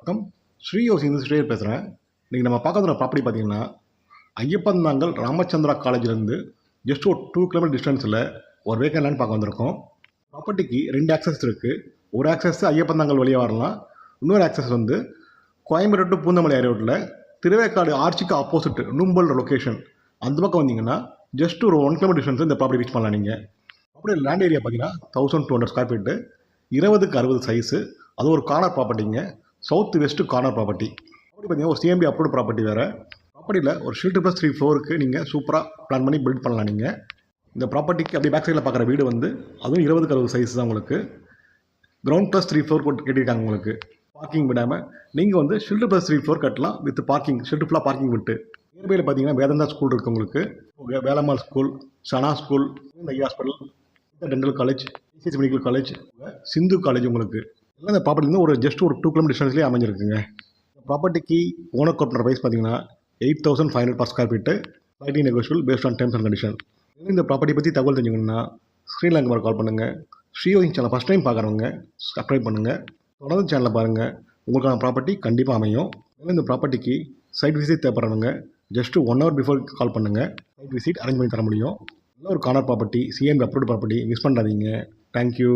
வணக்கம். ஸ்ரீ ஹவுசிங் ஸ்ரீயர் பேசுகிறேன். இன்றைக்கி நம்ம பார்க்குற ப்ராப்பர்ட்டி பார்த்தீங்கன்னா ஐயப்பந்தாங்கல் ராமச்சந்திரா காலேஜ்லேருந்து ஜஸ்ட் ஒரு 2 கிலோமீட்டர் டிஸ்டன்ஸில் ஒரு வேக்கன் லேண்ட் பார்க்க வந்திருக்கோம். ப்ராப்பர்ட்டிக்கு 2 ஆக்சஸ் இருக்குது. ஒரு ஆக்சஸ் ஐயப்பந்தாங்கல் வழியாக வரலாம். இன்னொரு ஆக்சஸ் வந்து கோயம்பேடு டு பூந்தமல்லி ரோட்டில் திருவேற்காடு ஆர்ச்சிக்கு ஆப்போசிட் நும்பல் லொக்கேஷன். அந்த பக்கம் வந்தீங்கன்னா ஜஸ்ட் ஒரு 1 கிலோமீட்டர் டிஸ்டன்ஸ் இந்த ப்ராப்பர்ட்டி ரீச் பண்ணலாம். நீங்கள் அப்படியே லேண்ட் ஏரியா பார்த்தீங்கன்னா 1200 ஸ்கொயர் ஃபீட்டு, 20க்கு 60 சைஸு. அது ஒரு கார்னர் ப்ராப்பர்ட்டிங்க, சவுத் வெஸ்ட் கார்னர் ப்ராப்பர்ட்டி. அப்படி பார்த்தீங்கன்னா ஒரு சிஎம்பி அப்ரூவ்ட் ப்ராப்பர்ட்டி வேறு. ப்ராப்பர்ட்டியில் ஒரு ஷெல்டர் +3 ஃப்ளோருக்கு நீங்கள் சூப்பராக பிளான் பண்ணி பில்ட் பண்ணலாம். நீங்கள் இந்த ப்ராப்பர்ட்டிக்கு அப்படியே பேக் சைடில் பார்க்குற வீடு வந்து அதுவும் 20க்கு 60 சைஸ் தான். உங்களுக்கு கிரவுண்ட் +3 ஃப்ளோர் போட்டு கட்டியிருக்காங்க. உங்களுக்கு பார்க்கிங் விடாமல் நீங்கள் வந்து ஷெல்டர் +3 ஃப்ளோர் கட்டலாம் வித் பார்க்கிங். ஷெல்டர் ஃபுல்லாக பார்க்கிங் விட்டு நியர்பையில் பார்த்தீங்கன்னா வேதாந்தா ஸ்கூல் இருக்குது. உங்களுக்கு Velammal school, Sana school, eye hospital, dental college, CS medical college, Sindhu college உங்களுக்கு எல்லாம் இந்த ப்ராப்பர்ட்டிலேருந்து ஒரு ஜஸ்ட் ஒரு 2 கிலோமீட்டர் டிஸ்டன்ஸ்லேயே அமைஞ்சிருக்குங்க. இந்த ப்ராப்பர்ட்டிக்கு ஓனர் கோட் ப்ரைஸ் பார்த்தீங்கன்னா 8500 per square feet, slightly negotiable based on terms and condition. இந்த ப்ராப்பர்ட்டி பற்றி தகவல் தெரிஞ்சுக்கணுன்னா ஸ்க்ரீனில் நம்பர் கால் பண்ணுங்கள். Sri housing channel first time பார்க்குறவங்க சப்ஸ்கிரைப் பண்ணுங்கள். தொடர்ந்து சேனலில் பாருங்கள், உங்களுக்கான ப்ராப்பர்ட்டி கண்டிப்பாக அமையும். இந்த ப்ராப்பர்ட்டிக்கு சைட் விசிட் தேவைப்படுறவங்க ஜஸ்ட் 1 hour பிஃபோர் கால் பண்ணுங்கள். சைட் விசிட் அரேஞ்ச் பண்ணி தர முடியும். நல்ல ஒரு corner property, CMP approved property, miss பண்ணாதீங்க. தேங்க்யூ.